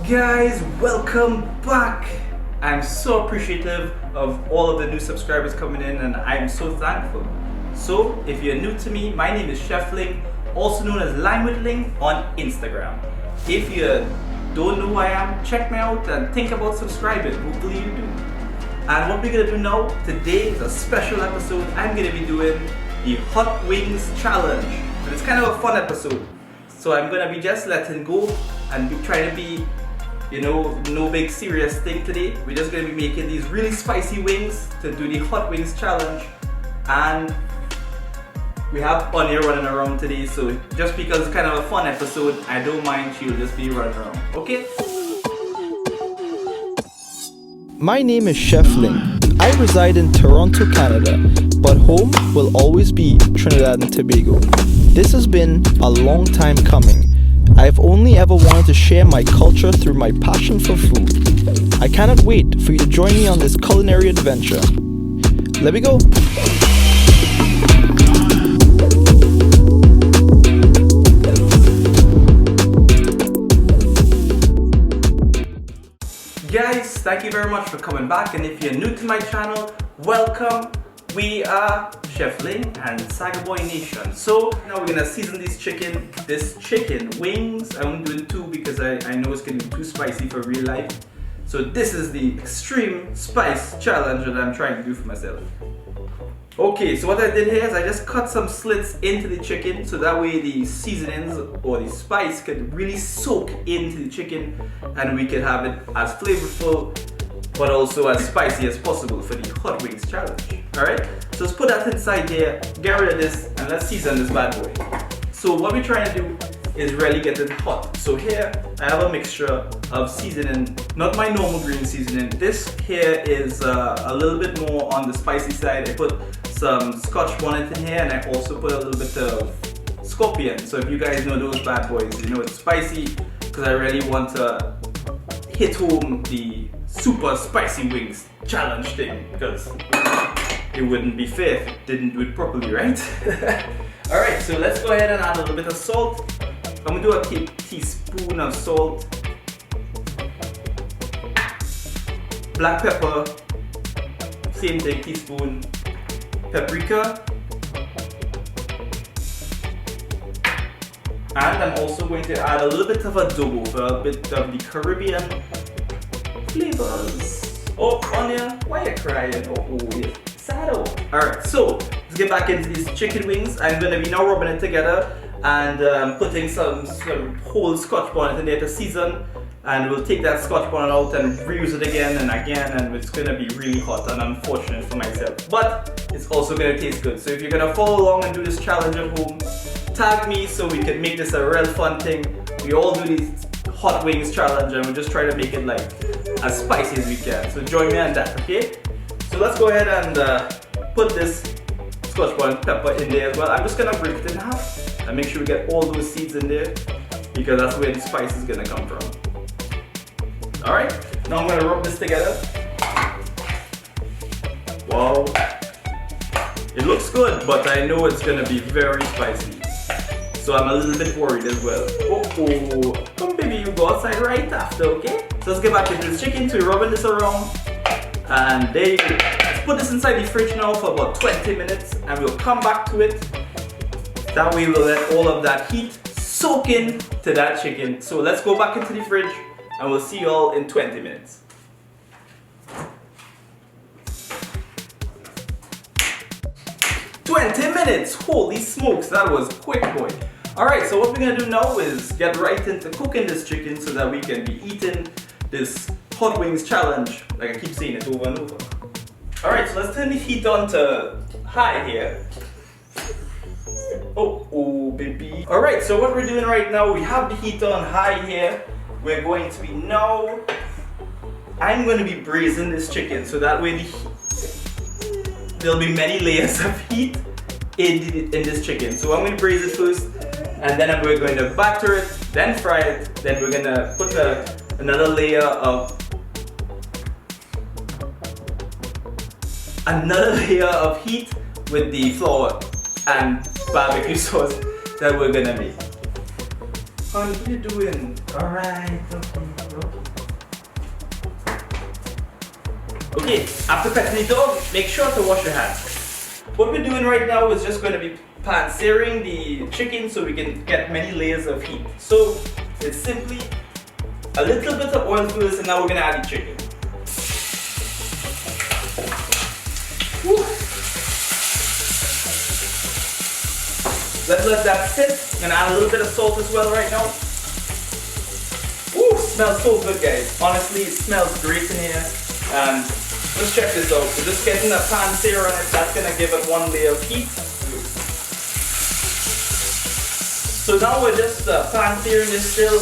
Guys, welcome back. I'm so appreciative of all of the new subscribers coming in, and I'm so thankful. So if you're new to me, my name is Chef Ling, also known as Lime with Ling on Instagram. If you don't know who I am, check me out and think about subscribing. Hopefully you do. And what we're gonna do now, today is a special episode. I'm gonna be doing the Hot Wings Challenge. And it's kind of a fun episode. So I'm gonna be just letting go and be trying to be, no big serious thing today. We're just gonna be making these really spicy wings to do the Hot Wings Challenge. And we have Anya running around today, so just because it's kind of a fun episode, I don't mind she'll just be running around, okay? My name is Chef Ling. I reside in Toronto, Canada, but home will always be Trinidad and Tobago. This has been a long time coming. I've only ever wanted to share my culture through my passion for food. I cannot wait for you to join me on this culinary adventure. Let me go. Guys, thank you very much for coming back, and if you're new to my channel, welcome. We are Chef Ling and Sagaboy Nation. So now we're gonna season this chicken wings. I'm doing two because I know it's gonna be too spicy for real life. So this is the extreme spice challenge that I'm trying to do for myself. Okay, so what I did here is I just cut some slits into the chicken so that way the seasonings or the spice could really soak into the chicken and we could have it as flavorful but also as spicy as possible for the Hot Wings Challenge. Alright, so let's put that inside there, get rid of this, and let's season this bad boy. So what we're trying to do is really get it hot. So here I have a mixture of seasoning, not my normal green seasoning. This here is a little bit more on the spicy side. I put some Scotch bonnet in here, and I also put a little bit of scorpion. So if you guys know those bad boys, you know it's spicy because I really want to hit home the super spicy wings challenge thing, because it wouldn't be fair if it didn't do it properly, right? Alright, so let's go ahead and add a little bit of salt. I'm gonna do a teaspoon of salt, black pepper, same thing, teaspoon, paprika, and I'm also going to add a little bit of adobo for a bit of the Caribbean flavors. Oh, Anya, why are you crying? Oh, yeah. Saddle. Alright, so let's get back into these chicken wings. I'm gonna be now rubbing it together and putting some whole Scotch bonnet in there to season, and we'll take that Scotch bonnet out and reuse it again, and it's gonna be really hot and unfortunate for myself, but it's also gonna taste good. So if you're gonna follow along and do this challenge at home, tag me so we can make this a real fun thing. We all do these Hot Wings Challenge and we'll just try to make it like as spicy as we can. So join me on that, okay? So let's go ahead and put this Scotch bonnet pepper in there as well. I'm just gonna break it in half and make sure we get all those seeds in there, because that's where the spice is gonna come from. Alright, now I'm gonna rub this together. Wow. It looks good, but I know it's gonna be very spicy. So I'm a little bit worried as well. Oh, come baby, you go outside right after, okay? So let's get back into this chicken. So we're rubbing this around. And there you go. Let's put this inside the fridge now for about 20 minutes and we'll come back to it. That way we'll let all of that heat soak in to that chicken. So let's go back into the fridge and we'll see you all in 20 minutes. Holy smokes, that was quick, boy. Alright, so what we're gonna do now is get right into cooking this chicken so that we can be eating this Hot Wings Challenge, like I keep saying it over and over. Alright, so let's turn the heat on to high here. Oh, baby. Alright, so what we're doing right now, we have the heat on high here. We're going to be now, I'm going to be braising this chicken so that way there'll be many layers of heat in this chicken. So I'm going to braise it first, and then we're going to batter it, then fry it, then we're going to put another layer of heat with the flour and barbecue sauce that we're gonna make. Honey, what are you doing? Alright, okay. Okay, after cutting it off, make sure to wash your hands. What we're doing right now is just going to be pan searing the chicken so we can get many layers of heat. So it's simply a little bit of oil first, and now we're going to add the chicken. Whew. Let's let that sit. I'm going to add a little bit of salt as well right now. Ooh, smells so good, guys. Honestly, it smells great in here. And let's check this out. We're just getting a pan sear on it. That's gonna give it one layer of heat. So now we're just pan searing this still.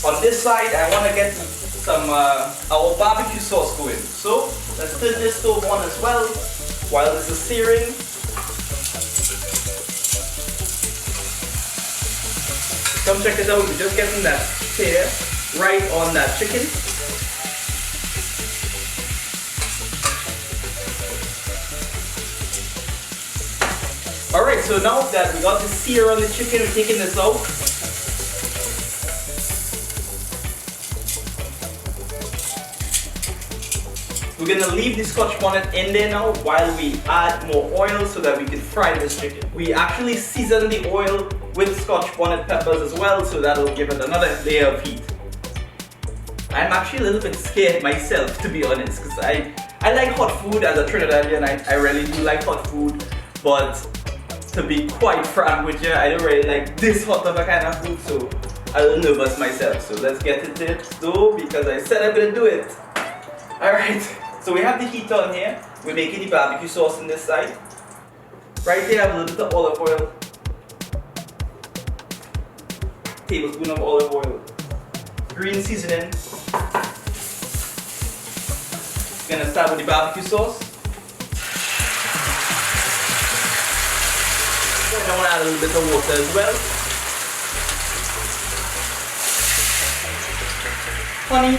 On this side, I want to get some our barbecue sauce going. So let's turn this stove on as well while this is searing. Come check it out. We're just getting that sear right on that chicken. Alright, so now that we got the sear on the chicken, we're taking this out. We're gonna leave the Scotch bonnet in there now while we add more oil so that we can fry this chicken. We actually season the oil with Scotch bonnet peppers as well, so that'll give it another layer of heat. I'm actually a little bit scared myself, to be honest, because I like hot food as a Trinidadian. I really do like hot food, but to be quite frank with you, I don't really like this hot of a kind of food, so I'm a little nervous myself. So let's get into it though, because I said I'm gonna do it. Alright, so we have the heat on here. We're making the barbecue sauce on this side. Right here I have a little bit of olive oil. Tablespoon of olive oil. Green seasoning. Gonna start with the barbecue sauce. And I want to add a little bit of water as well. Honey.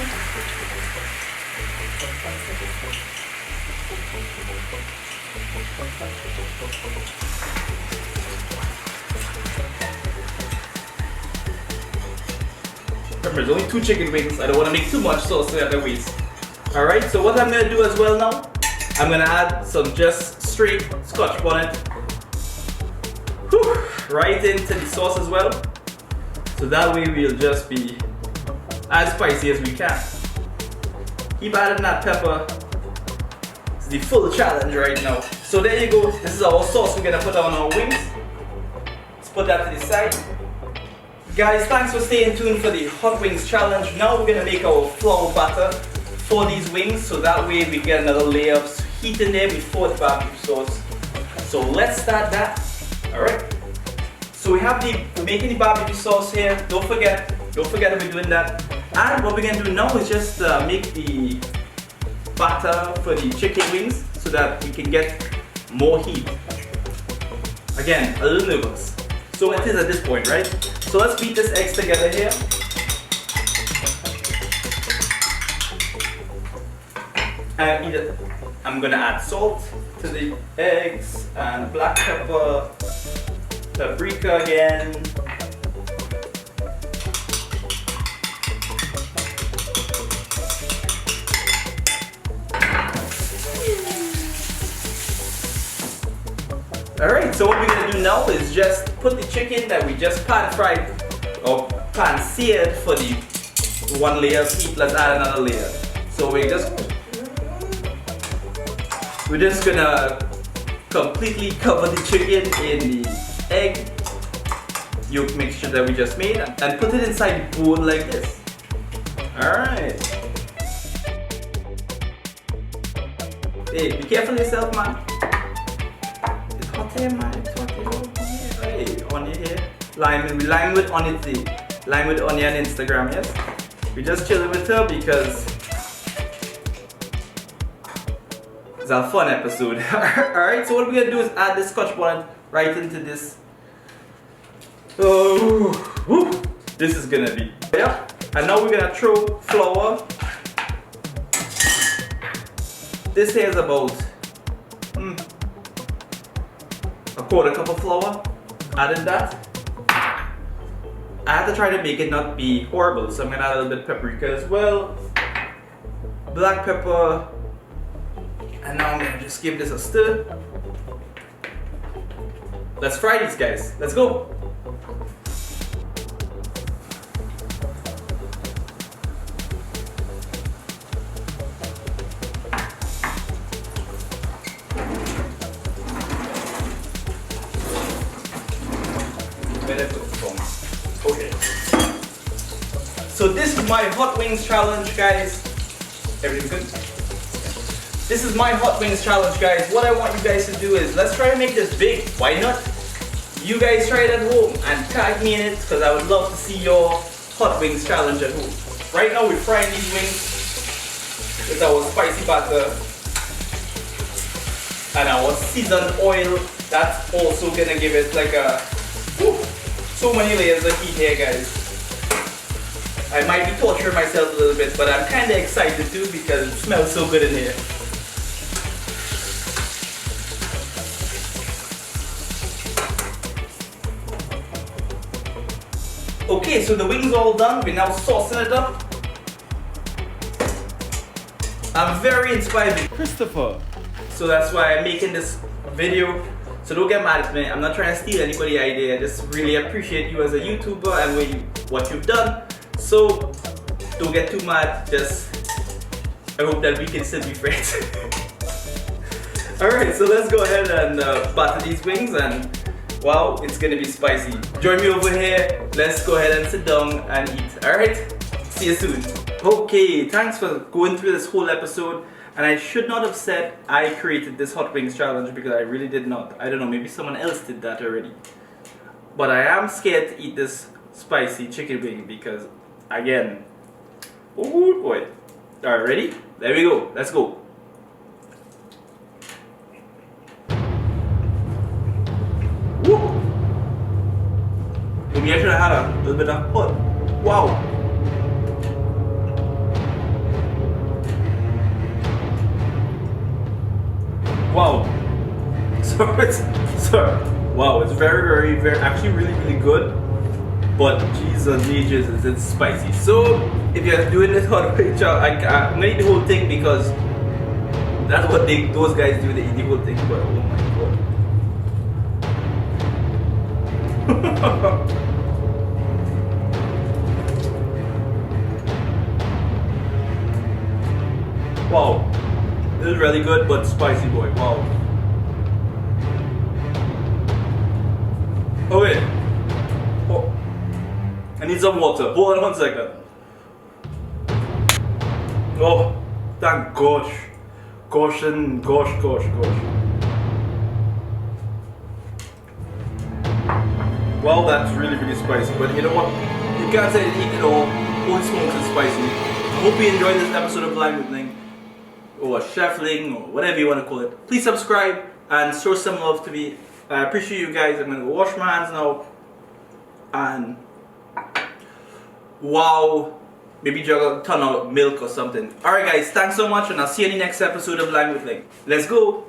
Remember, there's only 2 chicken wings. I don't want to make too much sauce so I have to waste. Alright, so what I'm going to do as well now, I'm going to add some just straight Scotch bonnet right into the sauce as well. So that way we'll just be as spicy as we can. Keep adding that pepper. It's the full challenge right now. So there you go. This is our sauce we're going to put on our wings. Let's put that to the side. Guys, thanks for staying tuned for the hot wings challenge. Now we're going to make our flour batter for these wings, so that way we get another layer of heat in there before the barbecue sauce. So let's start that. Alright. So we have we're making the barbecue sauce here. Don't forget that we're doing that. And what we're going to do now is just make the batter for the chicken wings so that we can get more heat. Again, a little nervous. So it is at this point, right? So let's beat this eggs together here. And I'm gonna add salt to the eggs and black pepper, paprika again. Alright, so what we're gonna do now is just put the chicken that we just pan fried or pan seared for the 1 layer of heat. Let's add another layer. So we're just gonna completely cover the chicken in the egg yolk mixture that we just made and put it inside the bowl like this. Alright. Hey, be careful yourself, man. It's hot here, man. It's hot here. Hey, Anya here. We line with Anya today. Line with Anya on Instagram, yes? We're just chilling with her because it's a fun episode. Alright, so what we're gonna do is add this Scotch bonnet right into this. Oh, woo, this is gonna be. Yeah, and now we're gonna throw flour. This here is about a 1/4 cup of flour. Added that. I have to try to make it not be horrible, so I'm gonna add a little bit of paprika as well. Black pepper. And now I'm gonna just give this a stir. Let's fry these guys. Let's go. Okay. So this is my hot wings challenge, guys. Everything good? This is my hot wings challenge, guys. What I want you guys to do is let's try to make this big. Why not? You guys try it at home and tag me in it because I would love to see your hot wings challenge at home. Right now we're frying these wings with our spicy batter and our seasoned oil. That's also gonna give it like a so many layers of heat here, guys. I might be torturing myself a little bit, but I'm kind of excited too because it smells so good in here. Okay, so the wings are all done. We're now saucing it up. I'm very inspired by Christopher, so that's why I'm making this video. So don't get mad at me. I'm not trying to steal anybody's idea. I just really appreciate you as a YouTuber and what you've done. So don't get too mad. Just I hope that we can still be friends. Alright, so let's go ahead and batter these wings, and wow, it's gonna be spicy. Join me over here. Let's go ahead and sit down and eat. Alright, see you soon. Okay, thanks for going through this whole episode. And I should not have said I created this hot wings challenge because I really did not. I don't know, maybe someone else did that already. But I am scared to eat this spicy chicken wing because, again, oh boy. Alright, ready? There we go. Let's go. Woo! Maybe I should have had a little bit of hot. Wow. Wow. Wow, it's very, actually really good. But Jesus, it's spicy. So if you're doing this hot wing challenge, I'm gonna eat the whole thing because that's what those guys do. They eat the whole thing. But oh my god. Wow. This is really good, but spicy, boy. Wow. Okay. Oh. I need some water. Hold on 1 second. Oh, thank gosh. Gosh. Well, that's really spicy, but you know what? You can't say eat it all. Holy smokes, it's spicy. I hope you enjoyed this episode of Blind with Ling, or Chef Ling, or whatever you want to call it. Please subscribe and show some love to me. I appreciate you guys. I'm gonna go wash my hands now. And wow, maybe jug a ton of milk or something. Alright guys, thanks so much, and I'll see you in the next episode of Blind with Ling. Let's go!